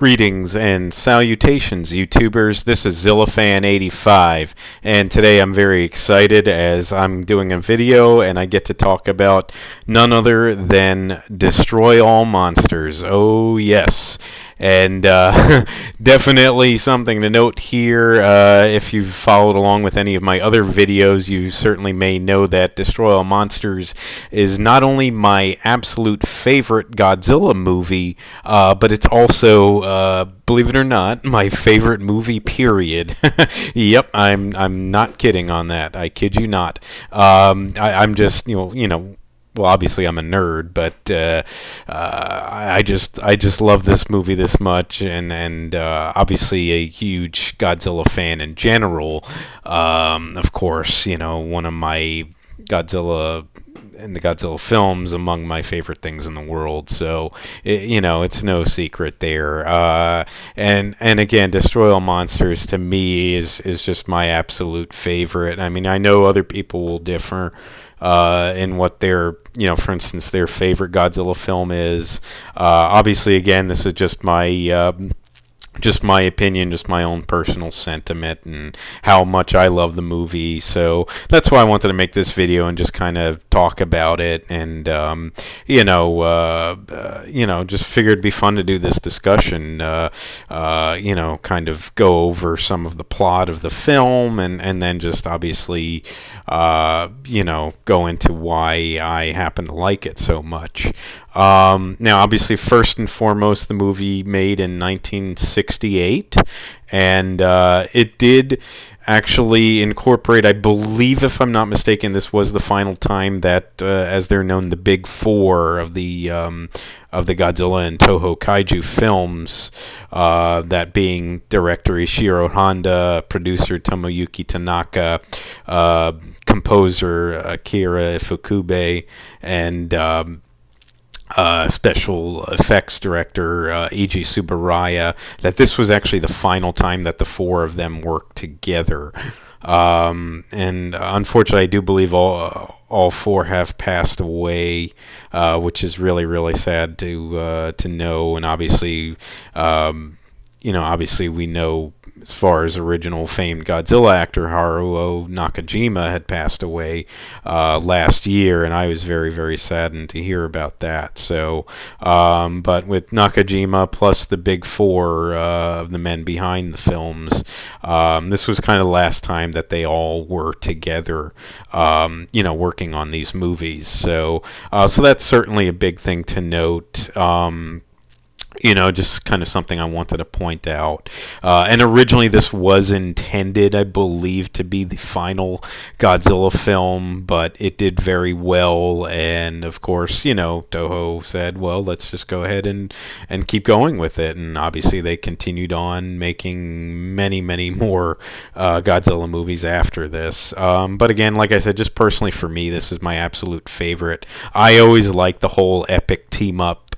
Greetings and salutations, YouTubers. This is ZillaFan85, and today I'm very excited as I'm doing a video and I get to talk about none other than Destroy All Monsters. Oh, yes. And definitely something to note here. If you've followed along with any of my other videos, you certainly may know that Destroy All Monsters is not only my absolute favorite Godzilla movie, but it's also, believe it or not, my favorite movie, period. Yep, I'm not kidding on that. I kid you not. I'm just, well, obviously I'm a nerd, but I just love this movie this much, and obviously a huge Godzilla fan in general. Of course, one of my Godzilla and the Godzilla films among my favorite things in the world. So it's no secret there. And again, Destroy All Monsters to me is just my absolute favorite. I mean, I know other people will differ in what their, for instance, their favorite Godzilla film is. Obviously, again, this is just my opinion, just my own personal sentiment and how much I love the movie. So that's why I wanted to make this video and just kind of talk about it, and just figured it'd be fun to do this discussion. Kind of go over some of the plot of the film, and then just obviously go into why I happen to like it so much. Now, obviously, first and foremost, the movie made in 1968, and it did actually incorporate, I believe, if I'm not mistaken, this was the final time that, as they're known, the Big Four of the Godzilla and Toho Kaiju films, that being director Ishiro Honda, producer Tomoyuki Tanaka, composer Akira Ifukube, and special effects director Eiji Tsuburaya, that this was actually the final time that the four of them worked together. And unfortunately, I do believe all four have passed away, which is really, really sad to know. And obviously, obviously we know, as far as original famed Godzilla actor Haruo Nakajima had passed away last year, and I was very, very saddened to hear about that. So, but with Nakajima plus the Big Four of the men behind the films, this was kind of the last time that they all were together, working on these movies. So that's certainly a big thing to note. Just kind of something I wanted to point out. And originally this was intended, I believe, to be the final Godzilla film, but it did very well. And of course, Toho said, well, let's just go ahead and keep going with it. And obviously they continued on making many, many more Godzilla movies after this. But again, like I said, just personally for me, this is my absolute favorite. I always like the whole epic team up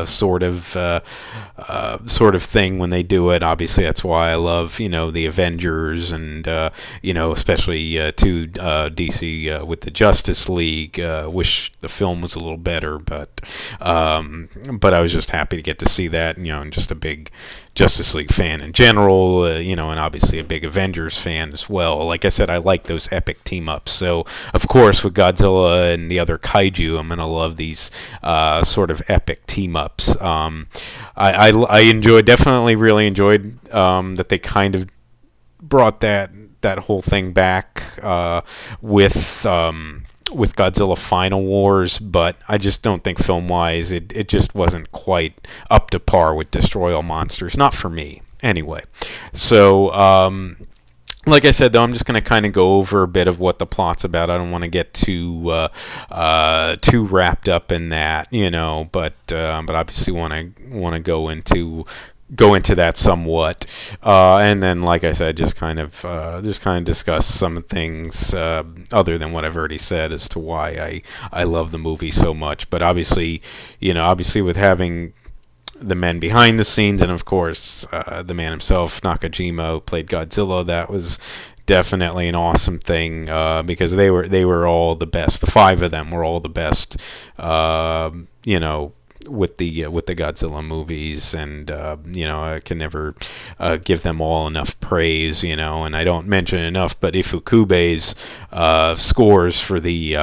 sort of thing when they do it. Obviously, that's why I love the Avengers, and especially to DC with the Justice League. Wish the film was a little better, but I was just happy to get to see that. And just a big Justice League fan in general, and obviously a big Avengers fan as well. Like I said, I like those epic team-ups. So, of course, with Godzilla and the other kaiju, I'm going to love these sort of epic team-ups. I definitely really enjoyed that they kind of brought that whole thing back with Godzilla Final Wars, but I just don't think film-wise it just wasn't quite up to par with Destroy All Monsters. Not for me, anyway. So, like I said, though, I'm just going to kind of go over a bit of what the plot's about. I don't want to get too wrapped up in that, but obviously want to go into that somewhat, and then, like I said, just kind of discuss some things other than what I've already said as to why I love the movie so much. But obviously with having the men behind the scenes, and of course the man himself, Nakajima, who played Godzilla, that was definitely an awesome thing, because they were all the best. The five of them were all the best, with the Godzilla movies, and I can never give them all enough praise, and I don't mention enough, but Ifukube's scores for the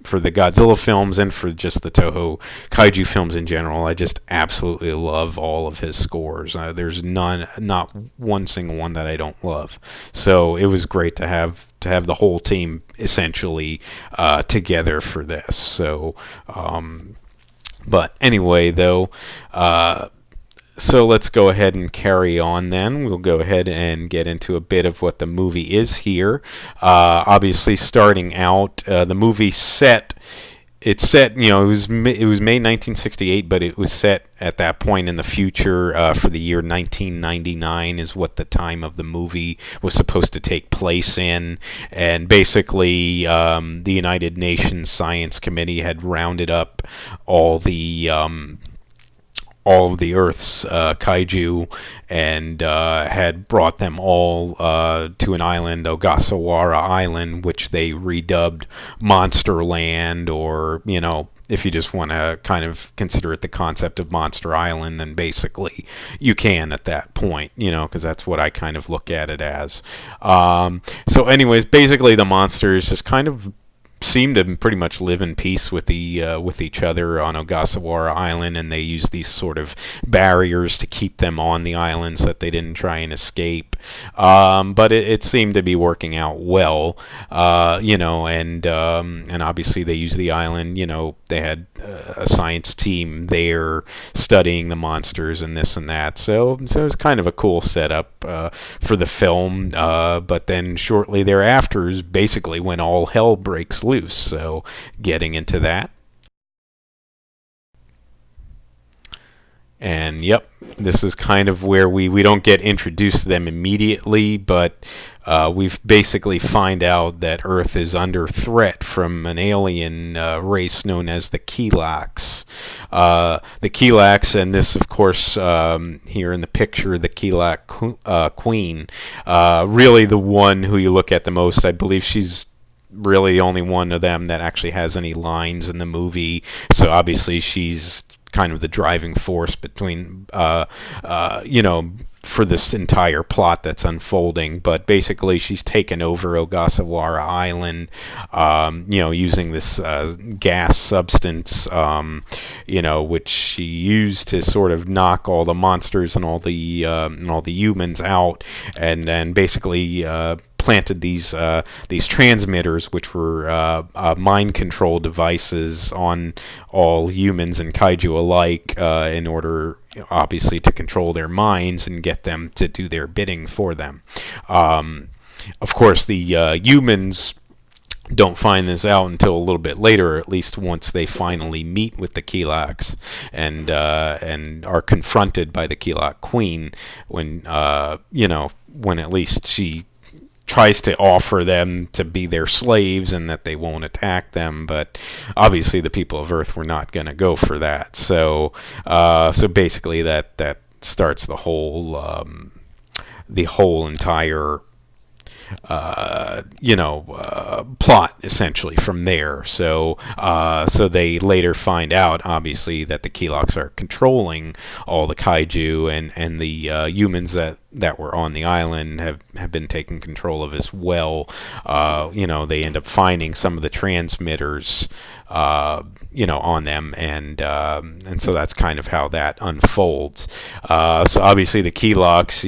Godzilla films and for just the Toho kaiju films in general, I just absolutely love all of his scores. There's not one single one that I don't love. So it was great to have the whole team essentially together for this. So, but anyway, though. So let's go ahead and carry on then. We'll go ahead and get into a bit of what the movie is here. Obviously, starting out, the movie it's set, it was made 1968, but it was set at that point in the future for the year 1999 is what the time of the movie was supposed to take place in. And basically, the United Nations Science Committee had rounded up all of the Earth's kaiju and had brought them all to an island, Ogasawara Island, which they redubbed Monster Land, or, if you just want to kind of consider it the concept of Monster Island, then basically you can at that point, because that's what I kind of look at it as. So anyways, basically the monsters just kind of seem to pretty much live in peace with each other on Ogasawara Island, and they use these sort of barriers to keep them on the island so that they didn't try and escape. But it seemed to be working out well, and obviously they use the island. They had a science team there studying the monsters and this and that. So it was kind of a cool setup for the film. But then shortly thereafter is basically when all hell breaks loose. So getting into that. And yep, this is kind of where we don't get introduced to them immediately, but we've basically find out that Earth is under threat from an alien race known as the Kilaaks. The Kilaaks, and this, of course, here in the picture, the Kilaak Queen, really the one who you look at the most. I believe she's really the only one of them that actually has any lines in the movie. So obviously she's kind of the driving force between, for this entire plot that's unfolding. But basically she's taken over Ogasawara Island, using this gas substance, which she used to sort of knock all the monsters and all the humans out, and then basically planted these transmitters, which were mind control devices on all humans and kaiju alike, in order, obviously, to control their minds and get them to do their bidding for them. Of course, the humans don't find this out until a little bit later, or at least once they finally meet with the Kilaaks and are confronted by the Kilaak Queen, when at least she tries to offer them to be their slaves and that they won't attack them. But obviously the people of Earth were not going to go for that. So basically that starts the whole entire plot essentially from there. So they later find out, obviously, that the Kilaaks are controlling all the kaiju, and the humans that were on the island have been taken control of as well. They end up finding some of the transmitters, on them, and so that's kind of how that unfolds. So obviously the Kilaaks,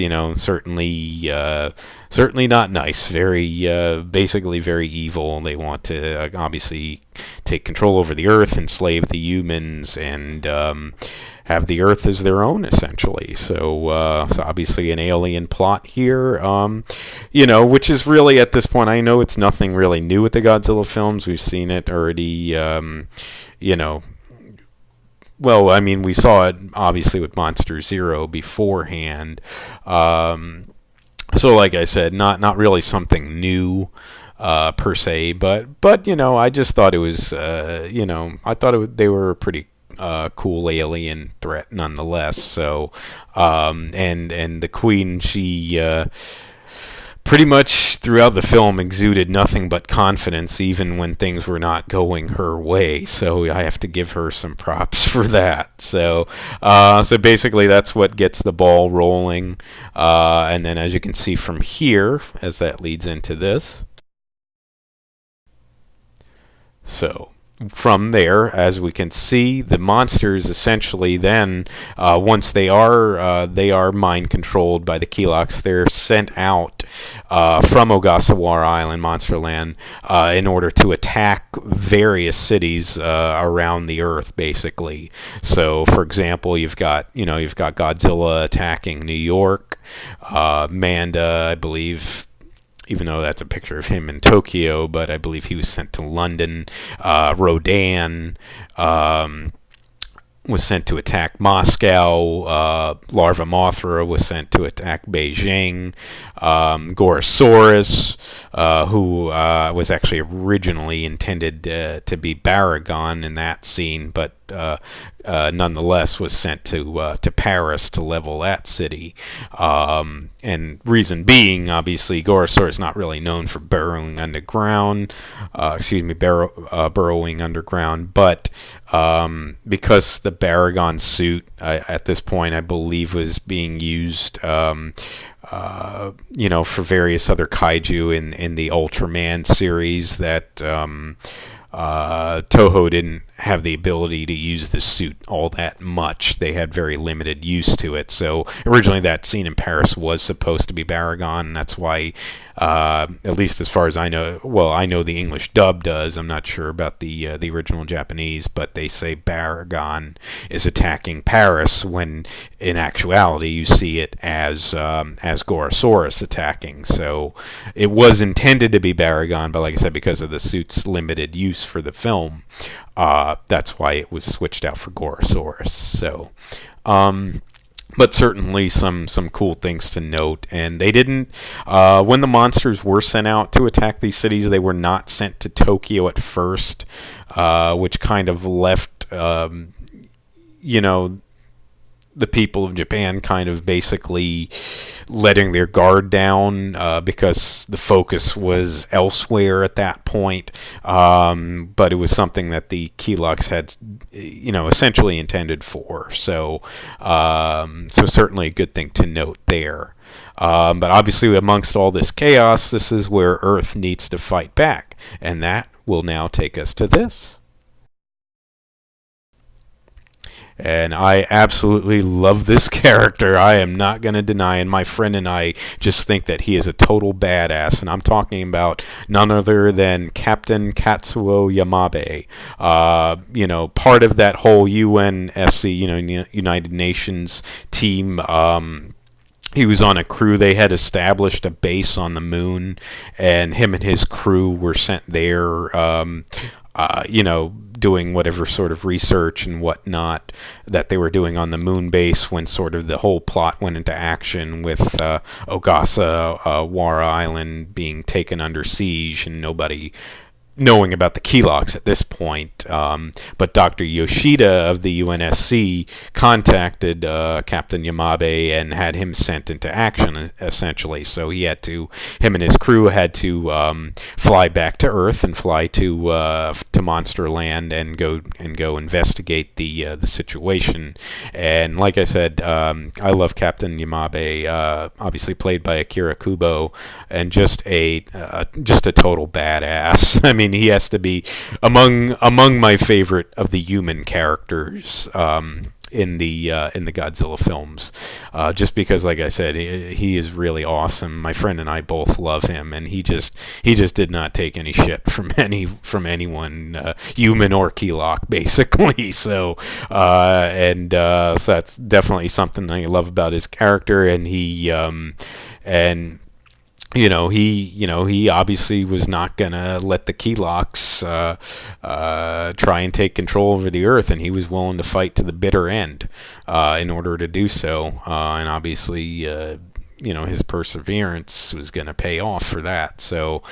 certainly not nice. Basically very evil. They want to obviously take control over the Earth, enslave the humans, and have the Earth as their own, essentially. So obviously an alien plot here, which is really, at this point, I know it's nothing really new with the Godzilla films. We've seen it already, well, I mean, we saw it, obviously, with Monster Zero beforehand. So like I said, not really something new per se, but I just thought it was, I thought they were a pretty cool alien threat nonetheless. So and the Queen, she pretty much throughout the film exuded nothing but confidence, even when things were not going her way. So I have to give her some props for that. So basically that's what gets the ball rolling. And then as you can see from here, as that leads into this. So from there, as we can see, the monsters essentially then, once they are mind controlled by the Keloqs, they're sent out from Ogasawara Island, Monsterland, in order to attack various cities around the Earth, basically. So, for example, you've got Godzilla attacking New York, Manda, I believe. Even though that's a picture of him in Tokyo, but I believe he was sent to London. Rodan was sent to attack Moscow. Larva Mothra was sent to attack Beijing. Gorosaurus, who was actually originally intended to be Baragon in that scene, but nonetheless was sent to Paris to level that city. And reason being, obviously, Gorosaurus is not really known for burrowing underground. Burrowing underground, but because the Baragon suit at this point, I believe, was being used, for various other kaiju in the Ultraman series, that Toho didn't have the ability to use the suit all that much. They had very limited use to it. So originally that scene in Paris was supposed to be Baragon, and that's why, at least as far as I know, well, I know the English dub does. I'm not sure about the original Japanese, but they say Baragon is attacking Paris when in actuality you see it as Gorosaurus attacking. So it was intended to be Baragon, but like I said, because of the suit's limited use for the film, that's why it was switched out for Gorosaurus. So, but certainly some cool things to note. And they didn't, when the monsters were sent out to attack these cities, they were not sent to Tokyo at first, which kind of left, the people of Japan kind of basically letting their guard down, because the focus was elsewhere at that point. But it was something that the Keloqs had, essentially intended for. So certainly a good thing to note there. But obviously, amongst all this chaos, this is where Earth needs to fight back, and that will now take us to this. And I absolutely love this character. I am not going to deny, and my friend and I just think that he is a total badass. And I'm talking about none other than Captain Katsuo Yamabe. Part of that whole UNSC, United Nations team. He was on a crew. They had established a base on the moon, and him and his crew were sent there, doing whatever sort of research and whatnot that they were doing on the moon base when sort of the whole plot went into action with Ogasawara Island being taken under siege and nobody knowing about the Keloqs at this point. But Dr. Yoshida of the UNSC contacted Captain Yamabe and had him sent into action, essentially. So him and his crew had to fly back to Earth and fly to Monsterland and go investigate the situation. And like I said, I love Captain Yamabe, obviously played by Akira Kubo, and just a total badass. I mean, he has to be among my favorite of the human characters in the Godzilla films, just because, like I said, he is really awesome. My friend and I both love him, and he just did not take any shit from anyone, human or Keloq, basically. So that's definitely something I love about his character, and he obviously was not going to let the Keloqs try and take control over the Earth, and he was willing to fight to the bitter end in order to do so. And obviously, his perseverance was going to pay off for that. So,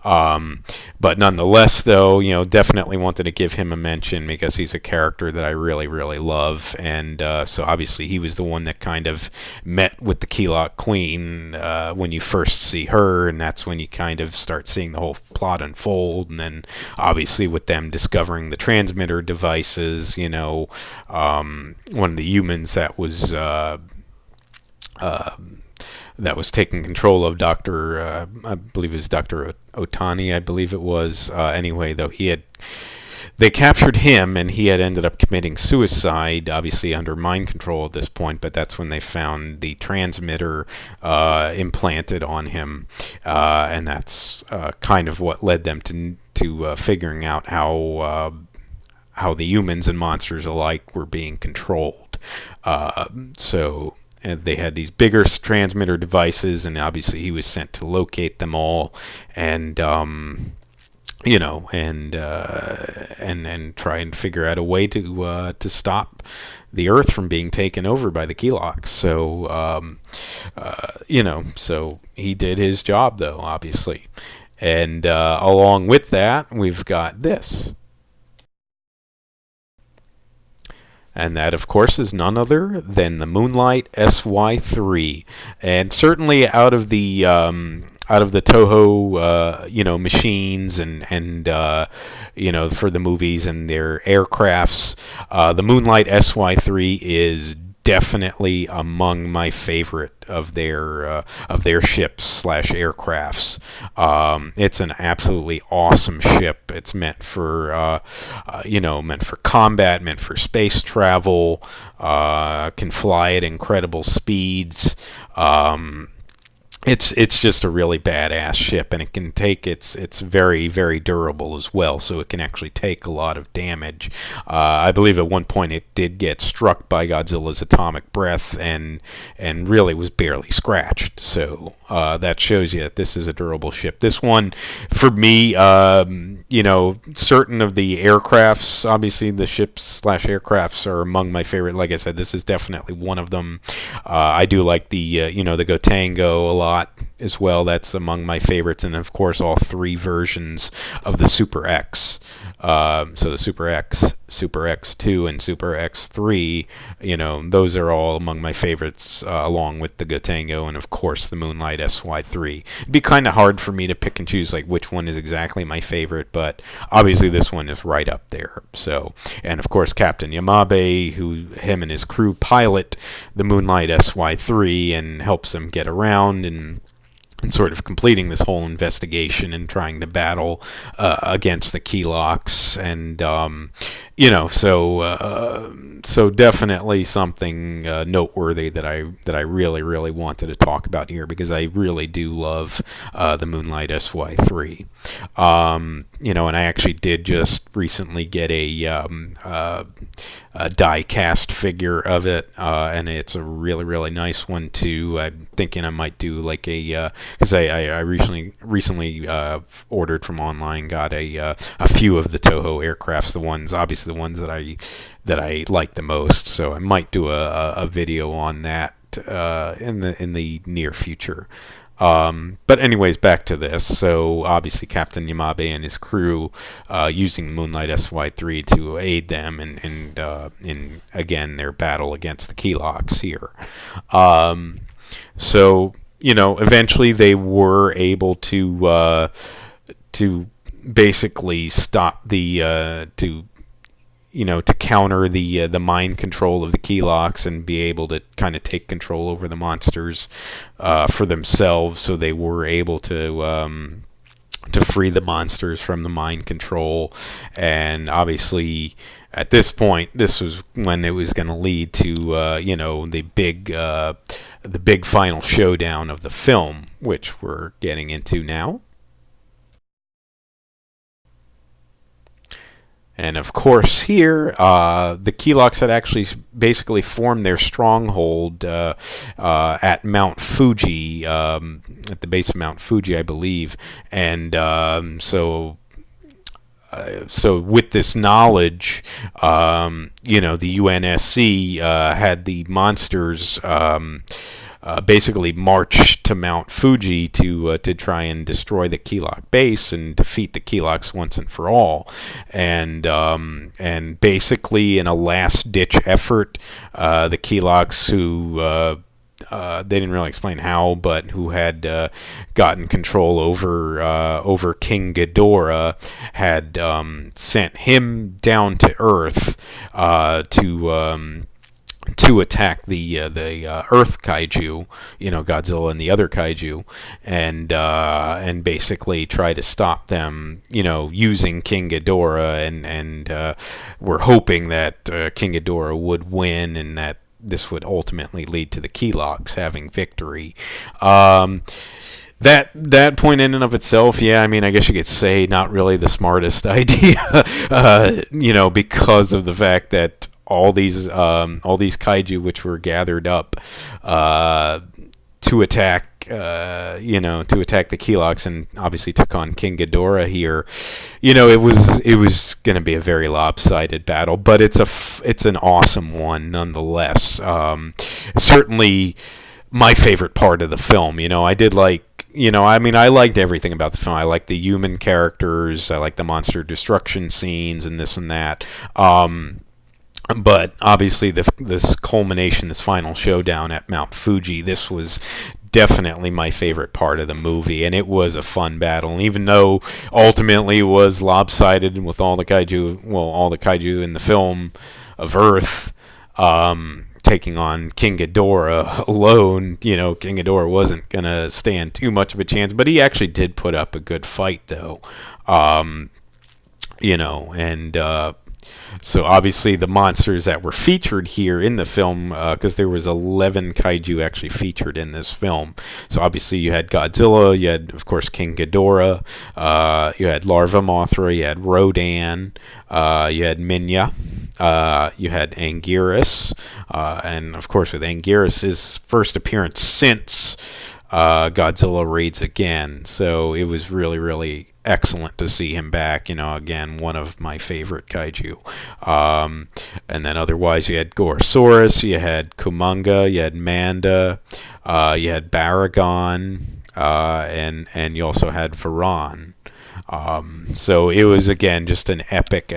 but nonetheless, though, definitely wanted to give him a mention because he's a character that I really, really love. And so obviously he was the one that kind of met with the Keylok Queen when you first see her, and that's when you kind of start seeing the whole plot unfold. And then obviously with them discovering the transmitter devices, one of the humans that was taking control of Dr. I believe it was Dr. Otani, I believe it was. Anyway, though, they captured him, and he had ended up committing suicide, obviously under mind control at this point, but that's when they found the transmitter implanted on him, and that's kind of what led them to figuring out how the humans and monsters alike were being controlled. And they had these bigger transmitter devices, and obviously he was sent to locate them all, and and try and figure out a way to stop the Earth from being taken over by the Keeloks. So so he did his job, though, obviously, and along with that, we've got this. And that, of course, is none other than the Moonlight Sy3. And certainly out of the Toho, machines and for the movies and their aircrafts, the Moonlight Sy3 is definitely among my favorite of their ships / aircrafts. It's an absolutely awesome ship. It's meant for combat, meant for space travel. Can fly at incredible speeds. It's just a really badass ship, and it can take it's very, very durable as well, so it can actually take a lot of damage. I believe at one point it did get struck by Godzilla's atomic breath and really was barely scratched. So that shows you that this is a durable ship. This one, for me, certain of the aircrafts, obviously the ships / aircrafts are among my favorite. Like I said, this is definitely one of them. I do like the Gotango a lot as well. That's among my favorites, and of course all three versions of the Super X. So the Super X, Super X2, and Super X3, those are all among my favorites, along with the Gotango and of course the Moonlight Sy3. It'd be kind of hard for me to pick and choose like which one is exactly my favorite, but obviously this one is right up there. So, and of course Captain Yamabe, him and his crew pilot the Moonlight Sy3 and helps them get around and sort of completing this whole investigation and trying to battle against the Keeloks, and so definitely something noteworthy that I really, really wanted to talk about here, because I really do love the Moonlight Sy3. And I actually did just recently get a die-cast figure of it, and it's a really, really nice one too. I'm thinking I might do like because I recently ordered from online, got a few of the Toho aircrafts, the ones that I like the most. So I might do a video on that in the near future. But anyways, back to this. So obviously Captain Yamabe and his crew using Moonlight Sy3 to aid them in again their battle against the Keeloks here. So eventually they were able to basically stop the to counter the mind control of the Keeloks and be able to kind of take control over the monsters for themselves. So they were able to free the monsters from the mind control, and obviously at this point, this was when it was going to lead to the big final showdown of the film, which we're getting into now. And of course here, the Keeloks had actually basically formed their stronghold at Mount Fuji, at the base of Mount Fuji, I believe. And so with this knowledge, the UNSC had the monsters basically march to Mount Fuji to try and destroy the Keelok base and defeat the Keeloks once and for all. And basically, in a last-ditch effort, the Keeloks, who they didn't really explain how, but who had gotten control over King Ghidorah, had sent him down to Earth to attack the Earth kaiju, Godzilla and the other kaiju, and basically try to stop them, using King Ghidorah, and we're hoping that King Ghidorah would win, and that this would ultimately lead to the Keeloks having victory. That point in and of itself, yeah, I mean, I guess you could say not really the smartest idea, because of the fact that all these kaiju which were gathered up to attack the Keeloks, and obviously took on King Ghidorah here. It was going to be a very lopsided battle, but it's an awesome one nonetheless. Certainly my favorite part of the film. I did like. I liked everything about the film. I liked the human characters. I liked the monster destruction scenes and this and that. But obviously, this culmination, this final showdown at Mount Fuji, this was definitely my favorite part of the movie, and it was a fun battle. And even though ultimately it was lopsided with all the kaiju in the film of Earth taking on King Ghidorah alone, King Ghidorah wasn't going to stand too much of a chance, but he actually did put up a good fight, though. So obviously the monsters that were featured here in the film, because there was 11 kaiju actually featured in this film. So obviously you had Godzilla, you had, of course, King Ghidorah, you had Larva Mothra, you had Rodan, you had Minya, you had Anguirus, and of course with Anguirus' first appearance since Godzilla Raids Again. So it was really, really excellent to see him back. Again, one of my favorite kaiju. And then otherwise, you had Gorosaurus, you had Kumonga, you had Manda, you had Baragon, and you also had Varan. So it was, again, just an epic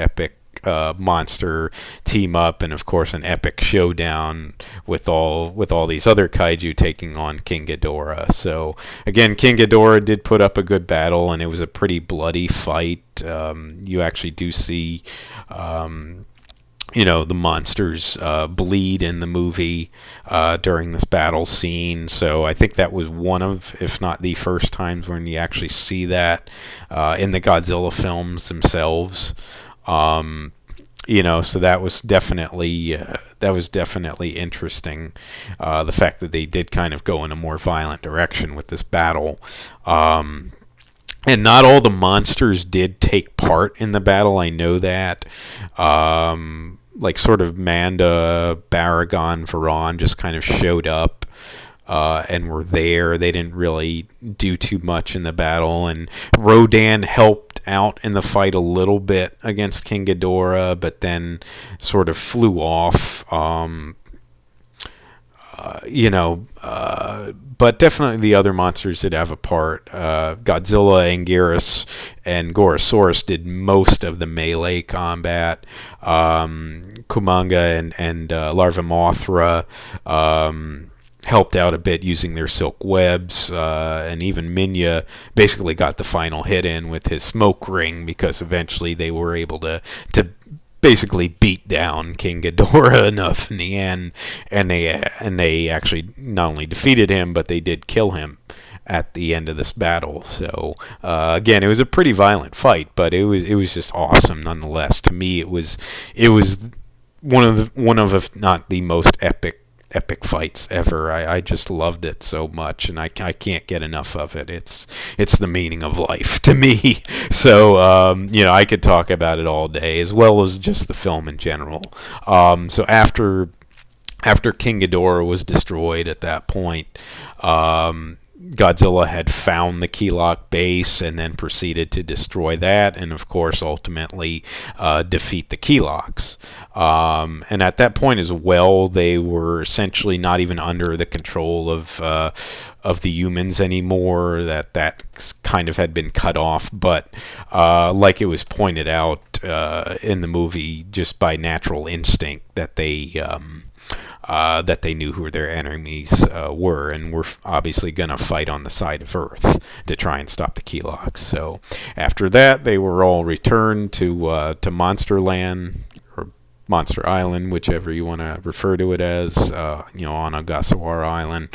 monster team up, and of course an epic showdown with all these other kaiju taking on King Ghidorah. So again, King Ghidorah did put up a good battle, and it was a pretty bloody fight. You actually do see the monsters bleed in the movie during this battle scene. So I think that was one of, if not the first times when you actually see that in the Godzilla films themselves. So that was definitely interesting. The fact that they did kind of go in a more violent direction with this battle. And not all the monsters did take part in the battle. I know that. Like sort of Manda, Baragon, Varan just kind of showed up and were there. They didn't really do too much in the battle. And Rodan helped out in the fight a little bit against King Ghidorah, but then sort of flew off. But definitely the other monsters did have a part. Godzilla, Anguirus, and Gorosaurus did most of the melee combat. Kumonga and Larva Mothra helped out a bit using their silk webs, and even Minya basically got the final hit in with his smoke ring, because eventually they were able to basically beat down King Ghidorah enough in the end, and they actually not only defeated him, but they did kill him at the end of this battle. So again, it was a pretty violent fight, but it was just awesome nonetheless. To me, it was one of if not the most epic fights ever. I just loved it so much, and I can't get enough of it. It's the meaning of life to me. So I could talk about it all day, as well as just the film in general. So after King Ghidorah was destroyed at that point, Godzilla had found the Keylok base and then proceeded to destroy that, and of course ultimately defeat the Keyloks. And at that point as well, they were essentially not even under the control of the humans anymore. That kind of had been cut off, but like it was pointed out in the movie, just by natural instinct, that they knew who their enemies were, and were obviously going to fight on the side of Earth to try and stop the Keyloks. So after that, they were all returned to Monsterland, or Monster Island, whichever you want to refer to it as, on Ogasawara Island,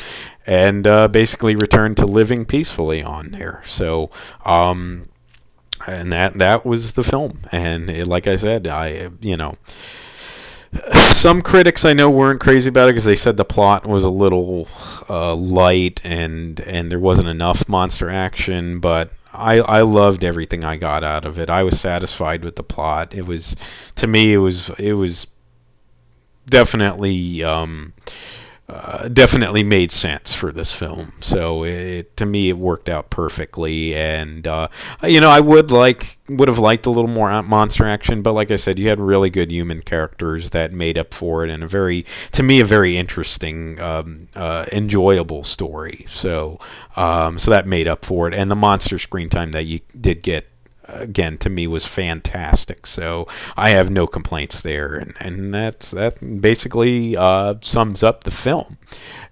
and basically returned to living peacefully on there. So, and that was the film. And like I said, some critics I know weren't crazy about it because they said the plot was a little light and there wasn't enough monster action, but I loved everything I got out of it. I was satisfied with the plot. It was, to me, it was definitely definitely made sense for this film. So to me, it worked out perfectly. And I would have liked a little more monster action, but like I said, you had really good human characters that made up for it, and a very interesting, enjoyable story. So that made up for it, and the monster screen time that you did get, again, to me, was fantastic. So I have no complaints there, and that basically sums up the film.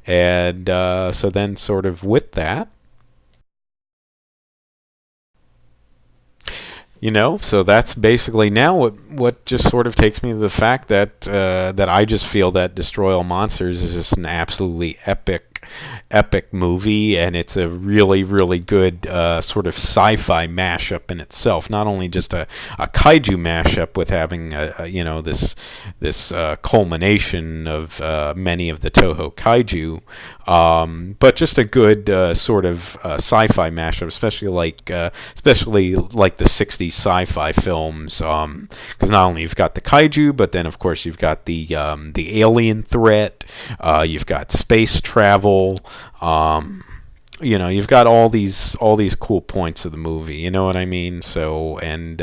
And so then, sort of with that, so that's basically now what just sort of takes me to the fact that I just feel that Destroy All Monsters is just an absolutely epic movie, and it's a really, really good sort of sci-fi mashup in itself. Not only just a kaiju mashup with having this culmination of many of the Toho kaiju, but just a good sort of sci-fi mashup, especially like the 60s sci-fi films, because not only you've got the kaiju, but then of course you've got the alien threat, you've got space travel. You've got all these cool points of the movie. You know what I mean? So and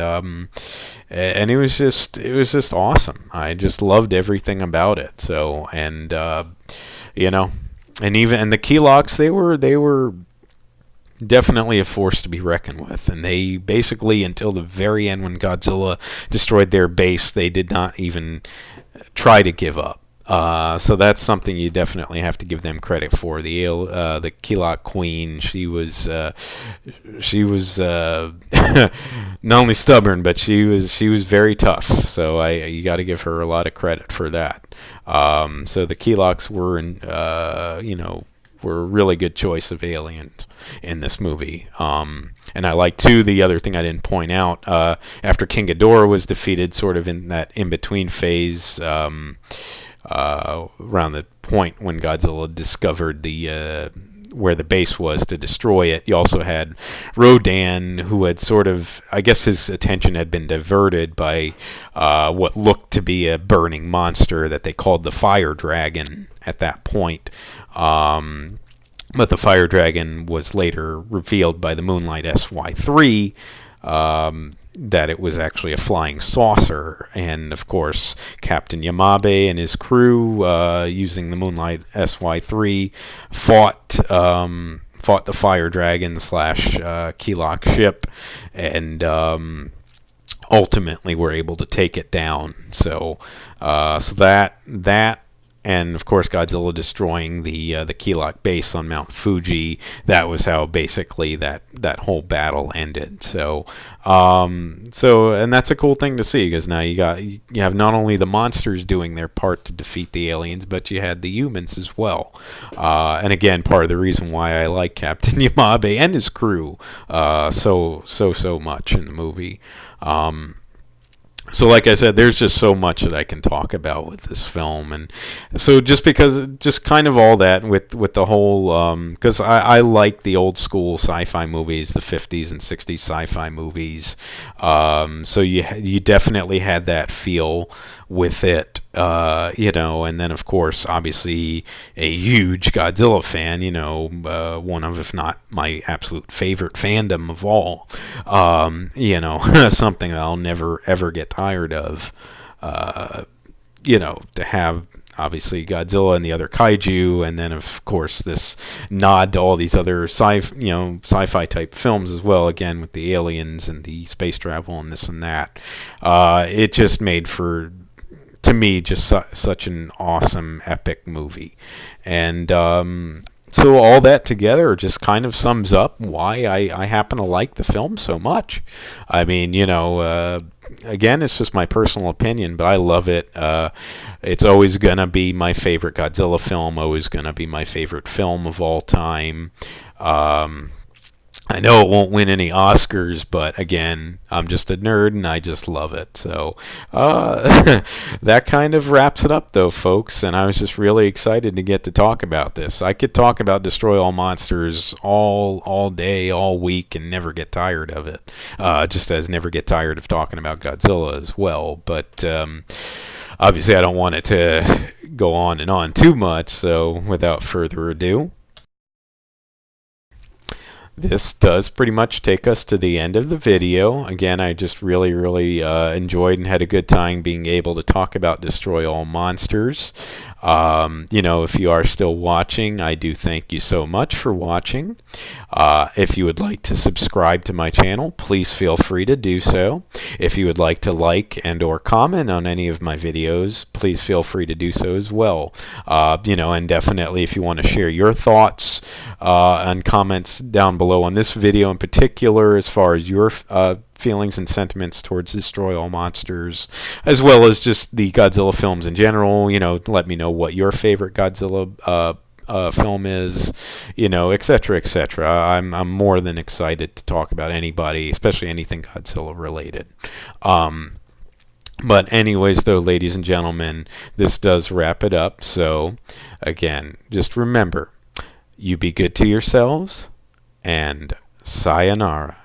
it was just awesome. I just loved everything about it. So and the Keyloks, they were definitely a force to be reckoned with, and they basically, until the very end when Godzilla destroyed their base, they did not even try to give up. So that's something you definitely have to give them credit for. The Keylok Queen, she was not only stubborn, but she was very tough. So you got to give her a lot of credit for that. So the Keyloks were a really good choice of aliens in this movie. And I like, too, the other thing I didn't point out, after King Ghidorah was defeated, sort of in that in-between phase, around the point when Godzilla discovered where the base was to destroy it, you also had Rodan, who had sort of, I guess his attention had been diverted by what looked to be a burning monster that they called the Fire Dragon at that point. But the Fire Dragon was later revealed by the Moonlight Sy3, that it was actually a flying saucer. And of course, Captain Yamabe and his crew, using the Moonlight Sy3, fought the Fire Dragon / Keylok ship, and ultimately were able to take it down. So that and of course Godzilla destroying the Keylok base on Mount Fuji, that was how basically that whole battle ended. So and that's a cool thing to see, because now you have not only the monsters doing their part to defeat the aliens, but you had the humans as well. And again, part of the reason why I like Captain Yamabe and his crew so much in the movie. So like I said, there's just so much that I can talk about with this film. And so just kind of all that with the whole, because I like the old school sci-fi movies, the 50s and 60s sci-fi movies. So you definitely had that feel with it, and then of course, obviously, a huge Godzilla fan, one of, if not my absolute favorite fandom of all, something that I'll never ever get tired of, to have obviously Godzilla and the other kaiju, and then of course this nod to all these other sci-fi type films as well, again with the aliens and the space travel and this and that. It just made for, to me, just such an awesome epic movie. And so all that together just kind of sums up why I happen to like the film so much. I mean, again, it's just my personal opinion, but I love it. It's always going to be my favorite Godzilla film, always going to be my favorite film of all time. I know it won't win any Oscars, but again, I'm just a nerd and I just love it. So that kind of wraps it up, though, folks. And I was just really excited to get to talk about this. I could talk about Destroy All Monsters all day, all week, and never get tired of it. Just as never get tired of talking about Godzilla as well. But obviously, I don't want it to go on and on too much. So without further ado, this does pretty much take us to the end of the video. Again, I just really, really enjoyed and had a good time being able to talk about Destroy All Monsters. If you are still watching, I do thank you so much for watching. If you would like to subscribe to my channel, please feel free to do so. If you would like to like and or comment on any of my videos, please feel free to do so as well. And definitely if you want to share your thoughts and comments down below on this video in particular, as far as your feelings and sentiments towards Destroy All Monsters, as well as just the Godzilla films in general. Let me know what your favorite Godzilla film is, etc., etc. I'm more than excited to talk about anybody, especially anything Godzilla related. But anyways, though, ladies and gentlemen, this does wrap it up. So again, just remember, you be good to yourselves, and sayonara.